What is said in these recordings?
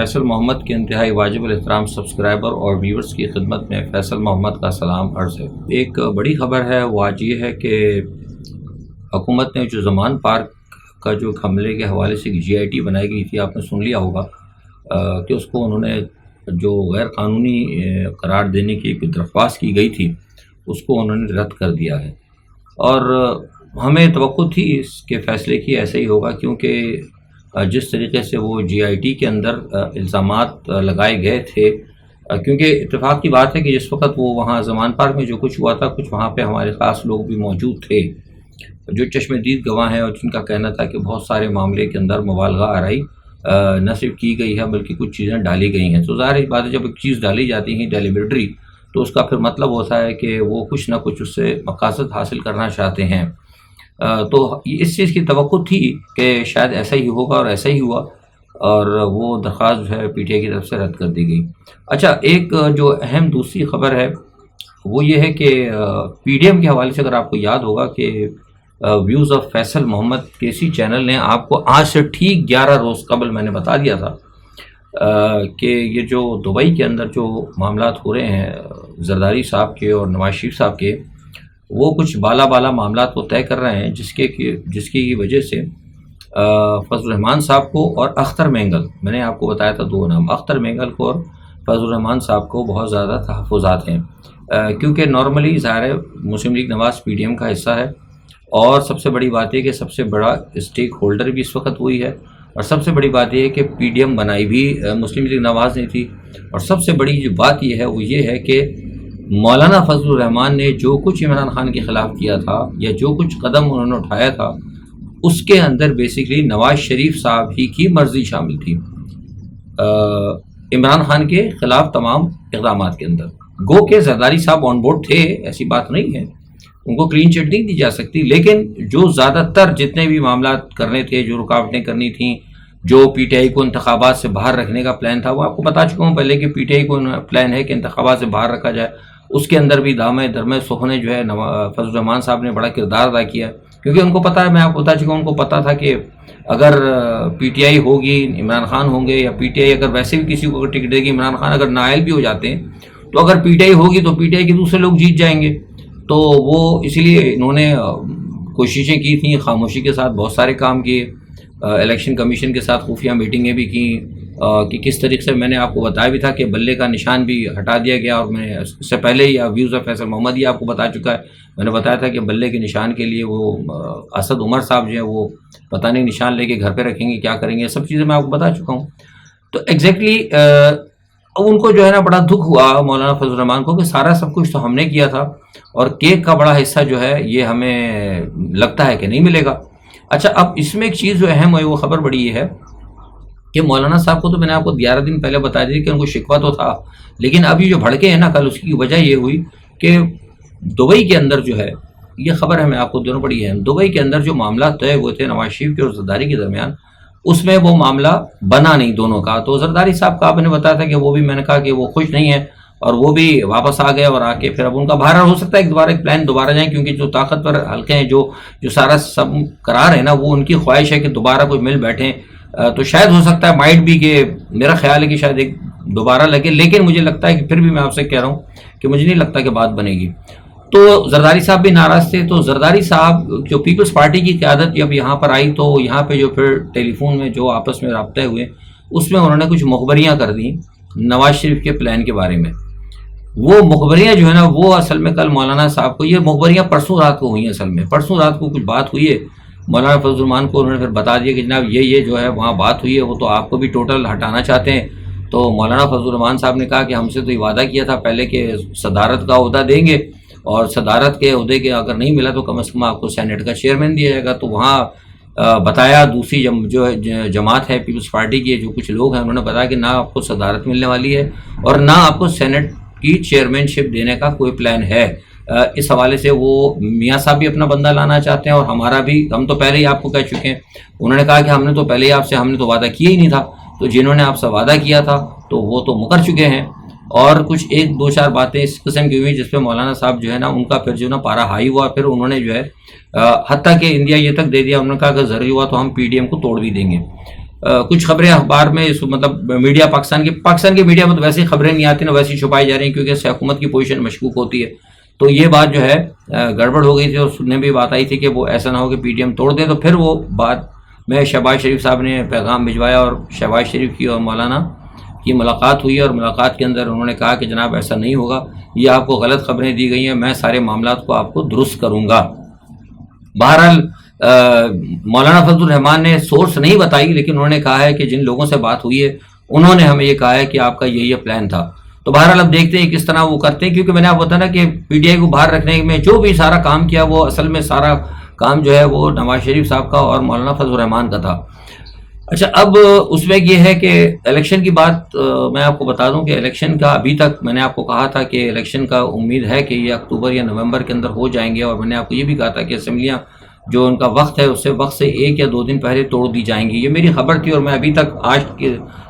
فیصل محمد کے انتہائی واجب الاحترام سبسکرائبر اور ویورز کی خدمت میں فیصل محمد کا سلام عرض ہے۔ ایک بڑی خبر ہے، وہ آج یہ ہے کہ حکومت نے جو زمان پارک کا جو حملے کے حوالے سے GIT بنائی گئی تھی، آپ نے سن لیا ہوگا کہ اس کو انہوں نے جو غیر قانونی قرار دینے کی ایک درخواست کی گئی تھی، اس کو انہوں نے رد کر دیا ہے۔ اور ہمیں توقع تھی اس کے فیصلے کی ایسا ہی ہوگا، کیونکہ جس طریقے سے وہ GIT کے اندر الزامات لگائے گئے تھے، کیونکہ اتفاق کی بات ہے کہ جس وقت وہ وہاں زمان پارک میں جو کچھ ہوا تھا، کچھ وہاں پہ ہمارے خاص لوگ بھی موجود تھے جو چشم دید گواہ ہیں، اور جن کا کہنا تھا کہ بہت سارے معاملے کے اندر مبالغہ آرائی نہ صرف کی گئی ہے بلکہ کچھ چیزیں ڈالی گئی ہیں۔ تو ظاہر بات ہے، جب ایک چیز ڈالی جاتی ہے ڈیلیبریٹری، تو اس کا پھر مطلب ہوتا ہے کہ وہ کچھ نہ کچھ اس سے مقاصد حاصل کرنا چاہتے ہیں۔ تو اس چیز کی توقع تھی کہ شاید ایسا ہی ہوگا، اور ایسا ہی ہوا، اور وہ درخواست جو ہے PTI کی طرف سے رد کر دی گئی۔ اچھا، ایک جو اہم دوسری خبر ہے وہ یہ ہے کہ PDM کے حوالے سے اگر آپ کو یاد ہوگا کہ ویوز آف فیصل محمد کیسی چینل نے آپ کو آج سے ٹھیک 11 روز قبل میں نے بتا دیا تھا کہ یہ جو دبئی کے اندر جو معاملات ہو رہے ہیں زرداری صاحب کے اور نواز شریف صاحب کے، وہ کچھ بالا معاملات کو طے کر رہے ہیں، جس کی وجہ سے فضل الرحمان صاحب کو اور اختر مینگل، میں نے آپ کو بتایا تھا دو نام، اختر مینگل کو اور فضل الرحمان صاحب کو بہت زیادہ تحفظات ہیں، کیونکہ نارملی ظاہر ہے مسلم لیگ نواز PDM کا حصہ ہے، اور سب سے بڑی بات یہ کہ سب سے بڑا اسٹیک ہولڈر بھی اس وقت وہی ہے، اور سب سے بڑی بات یہ ہے کہ PDM بنائی بھی مسلم لیگ نواز نے تھی، اور سب سے بڑی جو بات یہ ہے وہ یہ ہے کہ مولانا فضل الرحمان نے جو کچھ عمران خان کے خلاف کیا تھا، یا جو کچھ قدم انہوں نے اٹھایا تھا، اس کے اندر بیسیکلی نواز شریف صاحب ہی کی مرضی شامل تھی عمران خان کے خلاف تمام اقدامات کے اندر۔ گو کہ زرداری صاحب آن بورڈ تھے، ایسی بات نہیں ہے، ان کو کلین چٹ نہیں دی جا سکتی، لیکن جو زیادہ تر جتنے بھی معاملات کرنے تھے، جو رکاوٹیں کرنی تھیں، جو PTI کو انتخابات سے باہر رکھنے کا پلان تھا، وہ آپ کو بتا چکا ہوں پہلے کہ PTI کو پلان ہے کہ انتخابات سے باہر رکھا جائے۔ اس کے اندر بھی دامے درمے سخ نے جو ہے فضل الرحمان صاحب نے بڑا کردار ادا کیا، کیونکہ ان کو پتہ ہے، میں آپ کو بتا چکا ہوں، ان کو پتہ تھا کہ اگر PTI ہوگی عمران خان ہوں گے، یا PTI اگر ویسے بھی کسی کو ٹکٹ دے گی، عمران خان اگر نائل بھی ہو جاتے ہیں، تو اگر PTI ہوگی تو PTI کے دوسرے لوگ جیت جائیں گے۔ تو وہ اسی لیے انہوں نے کوششیں کی تھیں، خاموشی کے ساتھ بہت سارے کام کیے، الیکشن کمیشن کے ساتھ خفیہ میٹنگیں بھی کیں، کہ کس طریقے سے میں نے آپ کو بتایا بھی تھا کہ بلے کا نشان بھی ہٹا دیا گیا، اور میں اس سے پہلے ہی ویوز آف فیصل محمد یہ آپ کو بتا چکا ہے، میں نے بتایا تھا کہ بلے کے نشان کے لیے وہ اسد عمر صاحب جو ہیں وہ پتہ نہیں نشان لے کے گھر پہ رکھیں گے، کیا کریں گے، سب چیزیں میں آپ کو بتا چکا ہوں۔ تو ایگزیکٹلی ان کو جو ہے نا بڑا دکھ ہوا مولانا فضل الرحمان کو کہ سارا سب کچھ تو ہم نے کیا تھا، اور کیک کا بڑا حصہ جو ہے یہ ہمیں لگتا ہے کہ نہیں ملے گا۔ اچھا، اب اس میں ایک چیز جو اہم ہے وہ خبر بڑی یہ ہے کہ مولانا صاحب کو تو میں نے آپ کو 11 دن پہلے بتا دی کہ ان کو شکوہ تو تھا، لیکن ابھی جو بھڑکے ہیں نا کل، اس کی وجہ یہ ہوئی کہ دبئی کے اندر جو ہے، یہ خبر ہے میں آپ کو دونوں پڑھی ہے، دبئی کے اندر جو معاملات طے ہوئے تھے نواز شریف کے اور زرداری کے درمیان، اس میں وہ معاملہ بنا نہیں دونوں کا۔ تو زرداری صاحب کا آپ نے بتایا تھا کہ وہ بھی، میں نے کہا کہ وہ خوش نہیں ہے، اور وہ بھی واپس آ گئے، اور آ کے پھر اب ان کا باہر ہو سکتا ہے ایک پلان دوبارہ جائیں، کیونکہ جو طاقتور حلقے ہیں، جو سارا سب قرار ہے نا، وہ ان کی خواہش ہے کہ دوبارہ کوئی مل بیٹھیں، تو شاید ہو سکتا ہے مائٹ بھی کہ میرا خیال ہے کہ شاید ایک دوبارہ لگے، لیکن مجھے لگتا ہے کہ پھر بھی میں آپ سے کہہ رہا ہوں کہ مجھے نہیں لگتا کہ بات بنے گی۔ تو زرداری صاحب بھی ناراض تھے، تو زرداری صاحب جو پیپلز پارٹی کی قیادت جب یہاں پر آئی، تو یہاں پہ جو پھر ٹیلی فون میں جو آپس میں رابطے ہوئے، اس میں انہوں نے کچھ مخبریاں کر دیں نواز شریف کے پلان کے بارے میں۔ وہ مخبریاں جو ہے نا، وہ اصل میں کل مولانا صاحب کو، یہ مخبریاں پرسوں رات کو ہوئی ہیں، اصل میں پرسوں رات کو کچھ بات ہوئی ہے، مولانا فضل الرحمان کو انہوں نے پھر بتا دیا کہ جناب یہ جو ہے وہاں بات ہوئی ہے، وہ تو آپ کو بھی ٹوٹل ہٹانا چاہتے ہیں۔ تو مولانا فضل الرحمان صاحب نے کہا کہ ہم سے تو یہ وعدہ کیا تھا پہلے کہ صدارت کا عہدہ دیں گے، اور صدارت کے عہدے کے اگر نہیں ملا تو کم از کم آپ کو سینٹ کا چیئرمین دیا جائے گا۔ تو وہاں بتایا دوسری جو جماعت ہے پیپلز پارٹی کی جو کچھ لوگ ہیں، انہوں نے بتایا کہ نہ آپ کو صدارت ملنے والی ہے، اور نہ آپ کو سینٹ کی چیئرمین شپ دینے کا کوئی پلان ہے۔ اس حوالے سے وہ میاں صاحب بھی اپنا بندہ لانا چاہتے ہیں، اور ہمارا بھی، ہم تو پہلے ہی آپ کو کہہ چکے ہیں، انہوں نے کہا کہ ہم نے تو پہلے ہی آپ سے، ہم نے تو وعدہ کیا ہی نہیں تھا، تو جنہوں نے آپ سے وعدہ کیا تھا تو وہ تو مکر چکے ہیں۔ اور کچھ ایک دو چار باتیں اس قسم کی ہوئی جس پہ مولانا صاحب جو ہے نا، ان کا پھر جو نا پارا ہائی ہوا، پھر انہوں نے جو ہے حتیٰ کہ انڈیا یہ تک دے دیا، انہوں نے کہا کہ ضروری ہوا تو ہم PDM کو توڑ بھی دیں گے۔ کچھ خبریں اخبار میں مطلب میڈیا پاکستان کی میڈیا میں تو ویسی خبریں نہیں آتی نا، ویسی چھپائی جا رہی ہیں، کیونکہ اس سے حکومت کی پوزیشن مشکوک ہوتی ہے. تو یہ بات جو ہے گڑبڑ ہو گئی تھی، اور سننے بھی بات آئی تھی کہ وہ ایسا نہ ہو کہ پی ٹی ایم توڑ دے. تو پھر وہ بات میں شہباز شریف صاحب نے پیغام بھجوایا، اور شہباز شریف کی اور مولانا کی ملاقات ہوئی، اور ملاقات کے اندر انہوں نے کہا کہ جناب ایسا نہیں ہوگا، یہ آپ کو غلط خبریں دی گئی ہیں، میں سارے معاملات کو آپ کو درست کروں گا. بہرحال مولانا فضل الرحمان نے سورس نہیں بتائی، لیکن انہوں نے کہا ہے کہ جن لوگوں سے بات ہوئی ہے انہوں نے ہمیں یہ کہا ہے کہ آپ کا یہ پلان تھا. تو بہرحال اب دیکھتے ہیں کس طرح وہ کرتے ہیں، کیونکہ میں نے آپ بتایا نا کہ پی ٹی آئی کو باہر رکھنے میں جو بھی سارا کام کیا، وہ اصل میں سارا کام جو ہے وہ نواز شریف صاحب کا اور مولانا فضل الرحمان کا تھا. اچھا، اب اس میں یہ ہے کہ الیکشن کی بات میں آپ کو بتا دوں کہ الیکشن کا ابھی تک میں نے آپ کو کہا تھا کہ الیکشن کا امید ہے کہ یہ اکتوبر یا نومبر کے اندر ہو جائیں گے، اور میں نے آپ کو یہ بھی کہا تھا کہ اسمبلیاں جو ان کا وقت ہے اس سے وقت سے 1 یا 2 دن پہلے توڑ دی جائیں گی. یہ میری خبر تھی، اور میں ابھی تک آج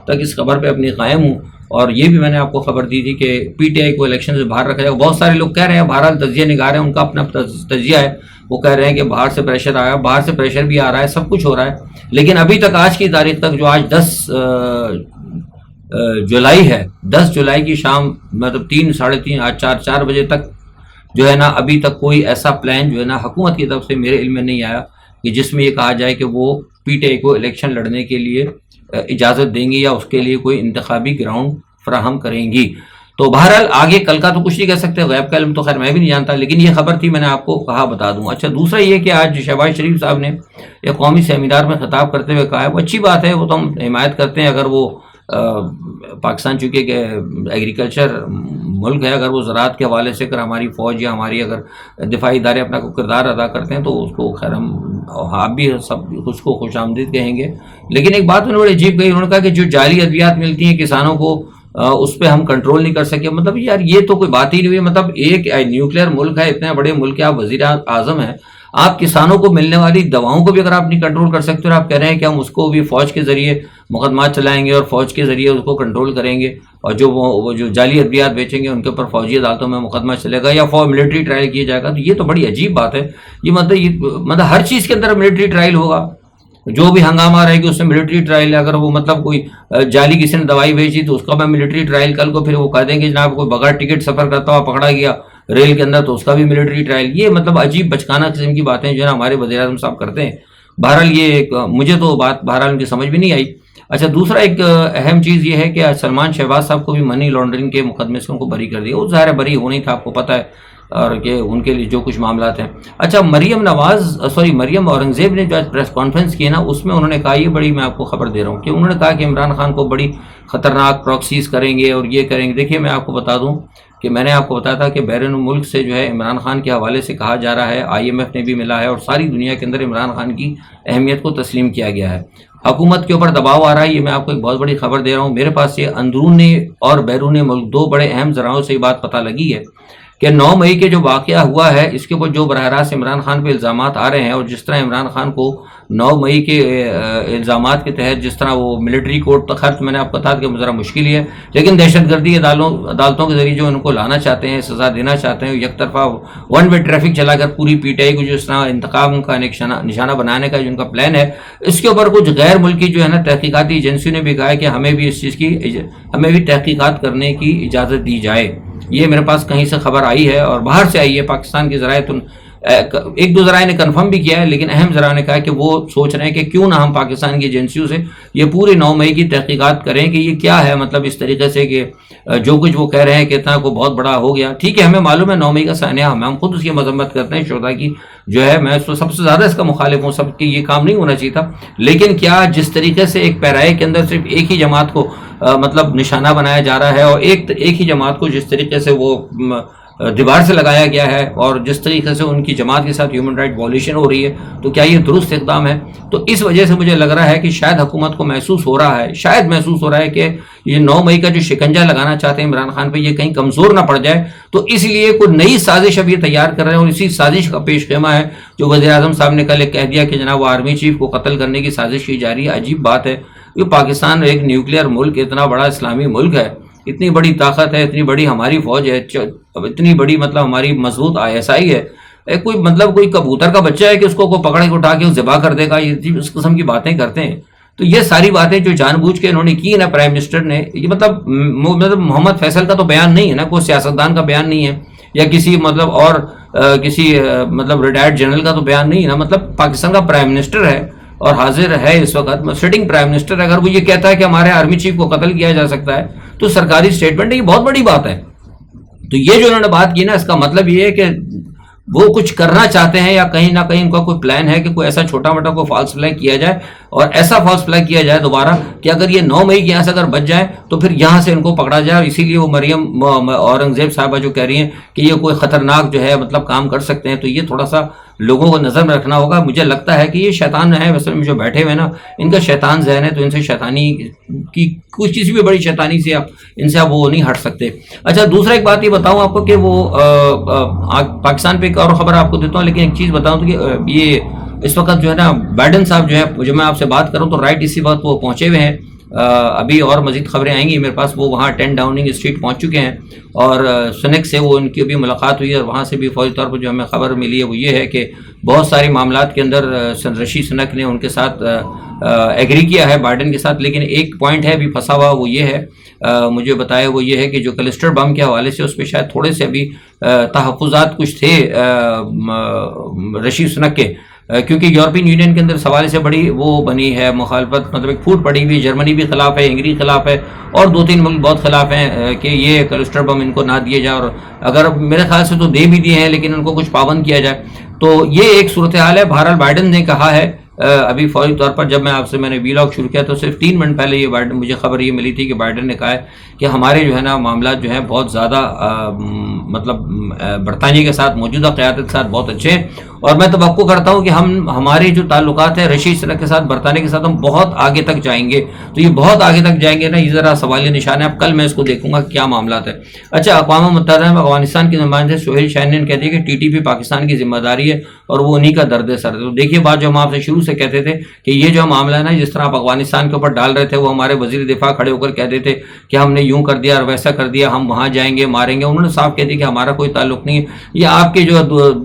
تک اس خبر پہ اپنی قائم ہوں. اور یہ بھی میں نے آپ کو خبر دی تھی کہ پی ٹی آئی کو الیکشن سے باہر رکھا جائے گا. بہت سارے لوگ کہہ رہے ہیں، بہرحال تجزیہ نگار ہیں، ان کا اپنا تجزیہ ہے، وہ کہہ رہے ہیں کہ باہر سے پریشر آیا، باہر سے پریشر بھی آ رہا ہے، سب کچھ ہو رہا ہے. لیکن ابھی تک آج کی تاریخ تک، جو آج 10 جولائی ہے، 10 جولائی کی شام مطلب 3 ساڑھے 3 آج 4 بجے تک جو ہے نا، ابھی تک کوئی ایسا پلان جو ہے نا حکومت کی طرف سے میرے علم میں نہیں آیا کہ جس میں یہ کہا جائے کہ وہ پی ٹی آئی کو الیکشن لڑنے کے لیے اجازت دیں گی یا اس کے لیے کوئی انتخابی گراؤنڈ فراہم کریں گی. تو بہرحال آگے کل کا تو کچھ نہیں کہہ سکتے، غیب کا علم تو خیر میں بھی نہیں جانتا، لیکن یہ خبر تھی، میں نے آپ کو کہا بتا دوں. اچھا، دوسرا یہ کہ آج شہباز شریف صاحب نے ایک قومی سیمینار میں خطاب کرتے ہوئے کہا ہے، وہ اچھی بات ہے، وہ تو ہم حمایت کرتے ہیں. اگر وہ پاکستان چونکہ کہ ایگریکلچر ملک ہے، اگر وہ زراعت کے حوالے سے اگر ہماری فوج یا ہماری اگر دفاعی ادارے اپنا کوئی کردار ادا کرتے ہیں تو اس کو خیر ہم آپ بھی سب اس کو خوش آمدید کہیں گے. لیکن ایک بات انہوں نے بڑی عجیب کہی، انہوں نے کہا کہ جو جعلی ادویات ملتی ہیں کسانوں کو اس پہ ہم کنٹرول نہیں کر سکے. مطلب یار یہ تو کوئی بات ہی نہیں ہوئی. مطلب ایک نیوکلیئر ملک ہے، اتنے بڑے ملک کے آپ وزیر اعظم ہیں، آپ کسانوں کو ملنے والی دواؤں کو بھی اگر آپ نہیں کنٹرول کر سکتے، اور آپ کہہ رہے ہیں کہ ہم اس کو بھی فوج کے ذریعے مقدمات چلائیں گے اور فوج کے ذریعے اس کو کنٹرول کریں گے، اور وہ جو جعلی ادویات بیچیں گے ان کے اوپر فوجی عدالتوں میں مقدمہ چلے گا یا ملٹری ٹرائل کیا جائے گا. تو یہ تو بڑی عجیب بات ہے. یہ مطلب ہر چیز کے اندر ملٹری ٹرائل ہوگا، جو بھی ہنگامہ رہے گی اس میں ملٹری ٹرائل ہے. اگر وہ مطلب کوئی جعلی کسی نے دوائی بھیجی تو اس کا میں ملٹری ٹرائل، کل کو پھر وہ کہہ دیں گے جناب کوئی بغیر ٹکٹ سفر کرتا ہوا پکڑا گیا ریل کے اندر تو اس کا بھی ملٹری ٹرائل. یہ مطلب عجیب بچکانہ قسم کی باتیں جو ہے ہمارے وزیر اعظم صاحب کرتے ہیں. بہرحال یہ مجھے تو بات بہرحال ان کی سمجھ بھی نہیں آئی. اچھا، دوسرا ایک اہم چیز یہ ہے کہ سلمان شہباز صاحب کو بھی منی لانڈرنگ کے مقدمے سے ان کو بری کر دیا. وہ ظاہر بری ہونا ہی تھا، آپ کو پتہ ہے، اور کہ ان کے لیے جو کچھ معاملات ہیں. اچھا، مریم اورنگزیب نے جو آج پریس کانفرنس کی ہے نا، اس میں انہوں نے کہا، یہ بڑی میں آپ کو خبر دے رہا ہوں کہ انہوں نے کہا کہ عمران خان کو بڑی خطرناک پراکسیز کریں گے اور یہ کریں گے. دیکھیے میں آپ کو بتا دوں کہ میں نے آپ کو بتایا تھا کہ بیرون ملک سے جو ہے عمران خان کے حوالے سے کہا جا رہا ہے، آئی ایم ایف نے بھی ملا ہے، اور ساری دنیا کے اندر عمران خان کی اہمیت کو تسلیم کیا گیا ہے. حکومت کے اوپر دباؤ آ رہا ہے. یہ میں آپ کو ایک بہت بڑی خبر دے رہا ہوں، میرے پاس یہ اندرون اور بیرون ملک 2 بڑے اہم ذرائعوں سے یہ بات پتہ لگی ہے کہ 9 مئی کے جو واقعہ ہوا ہے اس کے اوپر جو براہ راست عمران خان پہ الزامات آ رہے ہیں، اور جس طرح عمران خان کو 9 مئی کے الزامات کے تحت جس طرح وہ ملٹری کورٹ تک، خرچ میں نے آپ کو بتا کہ ذرا مشکل ہی ہے، لیکن دہشت گردی عدالتوں کے ذریعے جو ان کو لانا چاہتے ہیں، سزا دینا چاہتے ہیں، یک طرفہ ون وے ٹریفک چلا کر پوری پی ٹی آئی کو جو اس طرح انتقام کا نشانہ بنانے کا جو ان کا پلان ہے، اس کے اوپر کچھ غیر ملکی جو ہے نا تحقیقاتی ایجنسیوں نے بھی کہا ہے کہ ہمیں بھی اس چیز کی ہمیں بھی تحقیقات کرنے کی اجازت دی جائے. یہ میرے پاس کہیں سے خبر آئی ہے اور باہر سے آئی ہے. پاکستان کے ذرائع ایک 2 ذرائع نے کنفرم بھی کیا ہے، لیکن اہم ذرائع نے کہا کہ وہ سوچ رہے ہیں کہ کیوں نہ ہم پاکستان کی ایجنسیوں سے یہ پورے 9 مئی کی تحقیقات کریں کہ یہ کیا ہے. مطلب اس طریقے سے کہ جو کچھ وہ کہہ رہے ہیں کہ اتنا کو بہت بڑا ہو گیا. ٹھیک ہے، ہمیں معلوم ہے 9 مئی کا سانحہ، ہم خود اس کی مذمت کرتے ہیں شہداء کی جو ہے، میں سب سے زیادہ اس کا مخالف ہوں، سب کی یہ کام نہیں ہونا چاہیے تھا. لیکن کیا جس طریقے سے ایک پیرائے کے اندر صرف ایک ہی جماعت کو مطلب نشانہ بنایا جا رہا ہے، اور ایک ہی جماعت کو جس طریقے سے وہ دیوار سے لگایا گیا ہے، اور جس طریقے سے ان کی جماعت کے ساتھ ہیومن رائٹ وائلیشن ہو رہی ہے، تو کیا یہ درست اقدام ہے؟ تو اس وجہ سے مجھے لگ رہا ہے کہ شاید حکومت کو محسوس ہو رہا ہے کہ یہ 9 مئی کا جو شکنجہ لگانا چاہتے ہیں عمران خان پہ، یہ کہیں کمزور نہ پڑ جائے. تو اس لیے کوئی نئی سازش اب یہ تیار کر رہے ہیں، اور اسی سازش کا پیش خیمہ ہے جو وزیر اعظم صاحب نے کل کہہ دیا کہ جناب وہ آرمی چیف کو قتل کرنے کی سازش کی جا رہی ہے. عجیب بات ہے، یہ پاکستان ایک نیوکلیئر ملک، اتنا بڑا اسلامی ملک ہے، اتنی بڑی طاقت ہے، اتنی بڑی ہماری فوج ہے، اتنی بڑی مطلب ہماری مضبوط ISI ہے، کوئی کبوتر کا بچہ ہے کہ اس کو پکڑ کے اٹھا کے ذبح کر دے گا. یہ اس قسم کی باتیں کرتے ہیں. تو یہ ساری باتیں جو جان بوجھ کے انہوں نے کی نا پرائم منسٹر نے، یہ مطلب محمد فیصل کا تو بیان نہیں ہے نا، کوئی سیاستدان کا بیان نہیں ہے، یا کسی مطلب اور کسی مطلب ریٹائرڈ جنرل کا تو بیان نہیں ہے نا، مطلب پاکستان کا پرائم منسٹر ہے اور حاضر ہے اس وقت، سٹنگ پرائم منسٹر ہے، اگر وہ یہ کہتا ہے کہ ہمارے آرمی چیف کو قتل کیا جا سکتا ہے تو سرکاری سٹیٹمنٹ ہے، یہ بہت بڑی بات ہے۔ تو یہ جو انہوں نے بات کی نا، اس کا مطلب یہ ہے کہ وہ کچھ کرنا چاہتے ہیں، یا کہیں نہ کہیں ان کا کوئی پلان ہے کہ کوئی ایسا چھوٹا موٹا کوئی فالس فلیگ کیا جائے، اور ایسا فالس فلیگ کیا جائے دوبارہ کہ اگر یہ 9 مئی کے یہاں سے اگر بچ جائے تو پھر یہاں سے ان کو پکڑا جائے، اور اسی لیے وہ مریم اورنگزیب صاحبہ جو کہہ رہی ہیں کہ یہ کوئی خطرناک جو ہے مطلب کام کر سکتے ہیں، تو یہ تھوڑا سا لوگوں کو نظر میں رکھنا ہوگا۔ مجھے لگتا ہے کہ یہ شیطان ہے ویسے میں جو بیٹھے ہوئے نا، ان کا شیطان ذہن ہے، تو ان سے شیطانی کی کچھ کسی بھی بڑی شیطانی سے ان سے آپ وہ نہیں ہٹ سکتے۔ اچھا، دوسرا ایک بات یہ بتاؤں آپ کو کہ وہ پاکستان پہ ایک اور خبر آپ کو دیتا ہوں، لیکن ایک چیز بتاؤں تو کہ یہ اس وقت جو ہے نا بائیڈن صاحب جو ہے، جو میں آپ سے بات کروں تو رائٹ اسی وقت وہ پہنچے ہوئے ہیں، ابھی اور مزید خبریں آئیں گی میرے پاس، وہ وہاں 10 ڈاؤننگ اسٹریٹ پہنچ چکے ہیں، اور سنیک سے وہ ان کی بھی ملاقات ہوئی ہے، اور وہاں سے بھی فوری طور پر جو ہمیں خبر ملی ہے وہ یہ ہے کہ بہت سارے معاملات کے اندر رشی سنک نے ان کے ساتھ ایگری کیا ہے بائیڈن کے ساتھ، لیکن ایک پوائنٹ ہے ابھی پھنسا ہوا، وہ یہ ہے مجھے بتایا وہ یہ ہے کہ جو کلسٹر بم کے حوالے سے اس پہ شاید تھوڑے سے ابھی تحفظات کچھ تھے رشی سنک کے، کیونکہ یورپین یونین کے اندر سوال سے بڑی وہ بنی ہے مخالفت، مطلب ایک پھوٹ پڑی ہوئی، جرمنی بھی خلاف ہے، ہنگری خلاف ہے، اور 2-3 ملک بہت خلاف ہیں کہ یہ کلسٹر بم ان کو نہ دیے جائے، اور اگر میرے خیال سے تو دے بھی دیے ہیں لیکن ان کو کچھ پابند کیا جائے، تو یہ ایک صورتحال ہے۔ بہرحال بائیڈن نے کہا ہے ابھی فوری طور پر، جب میں نے ویلاگ شروع کیا تو صرف 3 منٹ پہلے یہ مجھے خبر یہ ملی تھی کہ بائیڈن نے کہا ہے کہ ہمارے جو ہے نا معاملات جو ہیں بہت زیادہ مطلب برطانیہ کے ساتھ، موجودہ قیادت کے ساتھ بہت اچھے ہیں، اور میں توقع کرتا ہوں کہ ہمارے جو تعلقات ہیں رشی سنک کے ساتھ، برطانیہ کے ساتھ، ہم بہت آگے تک جائیں گے۔ تو یہ بہت آگے تک جائیں گے نا، یہ ذرا سوالیہ نشان ہے، اب کل میں اس کو دیکھوں گا کیا معاملات ہے۔ اچھا، اقوام متحدہ میں افغانستان کی نمائندے سہیل شاہین نے کہہ دیا کہ TTP پاکستان کی ذمہ داری ہے اور وہ انہی کا درد سر ہے۔ تو دیکھیے بات جو ہم آپ سے شروع سے کہتے تھے کہ یہ جو معاملہ ہے نا، جس طرح آپ افغانستان کے اوپر ڈال رہے تھے، وہ ہمارے وزیر دفاع کھڑے ہو کر کہتے تھے کہ ہم نے یوں کر دیا اور ویسا کر دیا، ہم وہاں جائیں گے ماریں گے، انہوں نے صاف کہہ دیا کہ ہمارا کوئی تعلق نہیں ہے، یہ آپ کے جو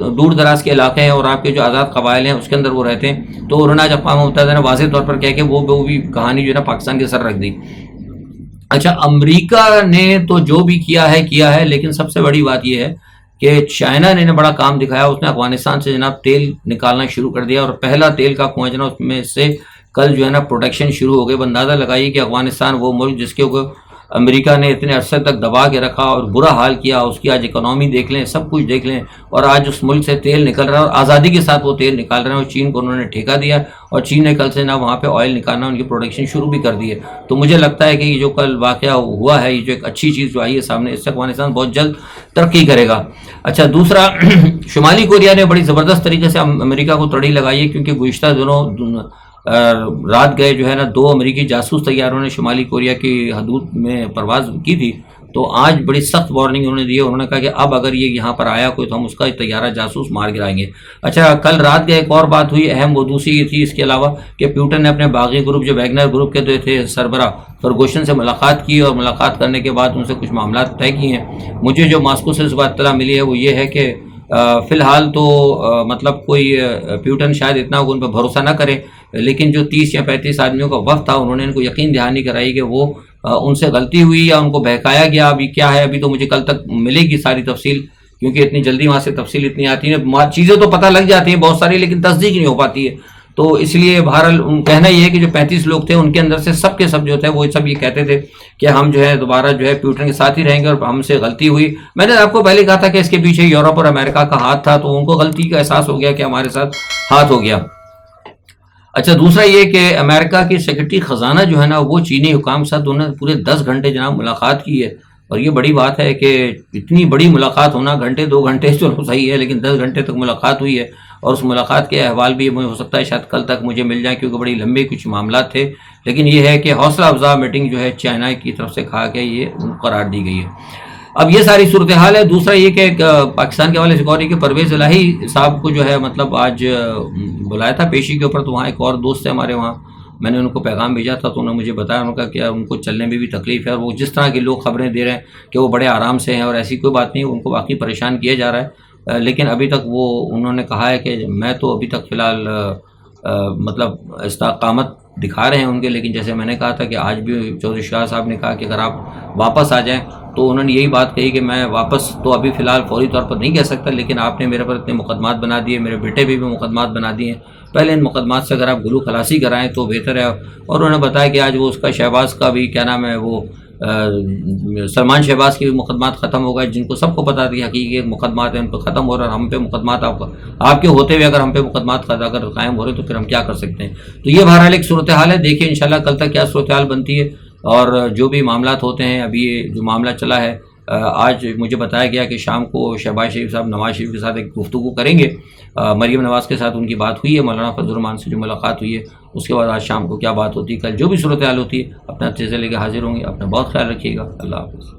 دور دراز کے علاقے ہیں اور آپ کے جو آزاد قبائل ہیں اس کے اندر وہ رہتے ہیں۔ تو انہوں نے آج اقوام متحدہ نے واضح طور پر کہہ کہ وہ بھی کہانی جو ہے نا پاکستان کے سر رکھ دی۔ اچھا، امریکہ نے تو جو بھی کیا ہے، لیکن سب سے بڑی بات یہ ہے کہ چائنا نے بڑا کام دکھایا، اس نے افغانستان سے جناب تیل نکالنا شروع کر دیا، اور پہلا تیل کا کنواں جناب اس میں سے کل جو ہے نا پروڈکشن شروع ہو گئی۔ اندازہ لگائیے کہ افغانستان وہ ملک جس کے اوپر امریکہ نے اتنے عرصے تک دبا کے رکھا اور برا حال کیا، اس کی آج اکنامی دیکھ لیں، سب کچھ دیکھ لیں، اور آج اس ملک سے تیل نکل رہا ہے، اور آزادی کے ساتھ وہ تیل نکال رہے ہیں، اور چین کو انہوں نے ٹھیکہ دیا، اور چین نے کل سے نا وہاں پہ آئل نکالنا، ان کی پروڈکشن شروع بھی کر دی ہے۔ تو مجھے لگتا ہے کہ یہ جو کل واقعہ ہوا ہے، یہ جو ایک اچھی چیز جو آئی ہے سامنے، اس سے افغانستان بہت جلد ترقی کرے گا۔ اچھا، دوسرا شمالی کوریا نے بڑی زبردست طریقے سے امریکہ کو تڑی لگائی ہے، کیونکہ گزشتہ دنوں رات گئے جو ہے نا 2 امریکی جاسوس طیاروں نے شمالی کوریا کی حدود میں پرواز کی تھی، تو آج بڑی سخت وارننگ انہوں نے دی ہے، انہوں نے کہا کہ اب اگر یہ یہاں پر آیا کوئی تو ہم اس کا طیارہ جاسوس مار گرائیں گے۔ اچھا، کل رات گئے ایک اور بات ہوئی اہم، وہ دوسری یہ تھی اس کے علاوہ کہ پیوٹن نے اپنے باغی گروپ جو ویگنر گروپ کے جو تھے سربراہ فرگوشن سے ملاقات کی، اور ملاقات کرنے کے بعد ان سے کچھ معاملات طے کیے ہیں۔ مجھے جو ماسکو سے اس بات اطلاع ملی ہے وہ یہ ہے کہ فی الحال تو مطلب کوئی پیوٹن شاید اتنا ان پہ بھروسہ نہ کرے، لیکن جو 30 یا 35 آدمیوں کا وفد تھا انہوں نے ان کو یقین دہانی کرائی کہ وہ ان سے غلطی ہوئی یا ان کو بہکایا گیا۔ ابھی کیا ہے، ابھی تو مجھے کل تک ملے گی ساری تفصیل، کیونکہ اتنی جلدی وہاں سے تفصیل اتنی آتی ہے، چیزیں تو پتہ لگ جاتی ہیں بہت ساری، لیکن تصدیق نہیں ہو پاتی ہے۔ تو اس لیے بہرحال کہنا یہ ہے کہ جو 35 لوگ تھے ان کے اندر سے سب کے سب جو تھے وہ سب یہ کہتے تھے کہ ہم جو ہے دوبارہ جو ہے پیوٹن کے ساتھ ہی رہیں گے، اور ہم سے غلطی ہوئی۔ میں نے آپ کو پہلے کہا تھا کہ اس کے پیچھے یورپ اور امریکہ کا ہاتھ تھا، تو ان کو غلطی کا احساس ہو گیا کہ ہمارے ساتھ ہاتھ ہو گیا۔ اچھا، دوسرا یہ کہ امریکہ کے سیکرٹری خزانہ جو ہے نا وہ چینی حکام کے ساتھ انہوں نے پورے 10 گھنٹے جناب ملاقات کی ہے، اور یہ بڑی بات ہے کہ اتنی بڑی ملاقات ہونا، گھنٹے 2 گھنٹے چلو صحیح ہے، لیکن 10 گھنٹے تک ملاقات ہوئی ہے، اور اس ملاقات کے احوال بھی ہو سکتا ہے شاید کل تک مجھے مل جائیں، کیونکہ بڑی لمبے کچھ معاملات تھے، لیکن یہ ہے کہ حوصلہ افزا میٹنگ جو ہے چائنا کی طرف سے کھا کے یہ قرار دی گئی ہے۔ اب یہ ساری صورتحال ہے۔ دوسرا یہ کہ پاکستان کے حوالے سے غور ہے کہ پرویز الہی صاحب کو جو ہے مطلب آج بلایا تھا پیشی کے اوپر، تو وہاں ایک اور دوست ہے ہمارے وہاں، میں نے ان کو پیغام بھیجا تھا تو انہوں نے مجھے بتایا، ان کا کہ ان کو چلنے میں بھی تکلیف ہے، اور وہ جس طرح کے لوگ خبریں دے رہے ہیں کہ وہ بڑے آرام سے ہیں، اور ایسی کوئی بات نہیں، ان کو واقعی پریشان کیا جا رہا ہے، لیکن ابھی تک وہ انہوں نے کہا ہے کہ میں تو ابھی تک فی الحال مطلب استقامت دکھا رہے ہیں ان کے، لیکن جیسے میں نے کہا تھا کہ آج بھی چودھری شاہ صاحب نے کہا کہ اگر آپ واپس آ جائیں، تو انہوں نے یہی بات کہی کہ میں واپس تو ابھی فی الحال فوری طور پر نہیں کہہ سکتا، لیکن آپ نے میرے پر اتنے مقدمات بنا دیے، میرے بیٹے بھی مقدمات بنا دیے ہیں، پہلے ان مقدمات سے اگر آپ گلو خلاصی کرائیں تو بہتر ہے۔ اور انہوں نے بتایا کہ آج وہ اس کا شہباز کا بھی کیا نام ہے، وہ سلمان شہباز کے بھی مقدمات ختم ہو گئے، جن کو سب کو پتا تھا کہ حقیقی مقدمات ہیں ان پہ ختم ہو رہا ہے، ہم پہ مقدمات آپ کے ہوتے ہوئے اگر ہم پہ مقدمات اگر قائم ہو رہے تو پھر ہم کیا کر سکتے ہیں۔ تو یہ بہرحال ایک صورتحال ہے، دیکھیں انشاءاللہ کل تک کیا صورتحال بنتی ہے، اور جو بھی معاملات ہوتے ہیں، ابھی جو معاملہ چلا ہے، آج مجھے بتایا گیا کہ شام کو شہباز شریف صاحب نواز شریف کے ساتھ ایک گفتگو کریں گے، مریم نواز کے ساتھ ان کی بات ہوئی ہے، مولانا فضل الرحمان سے جو ملاقات ہوئی ہے، اس کے بعد آج شام کو کیا بات ہوتی ہے، کل جو بھی صورتحال ہوتی ہے اپنا جائزہ لے کے حاضر ہوں گے۔ اپنا بہت خیال رکھیے گا، اللہ حافظ۔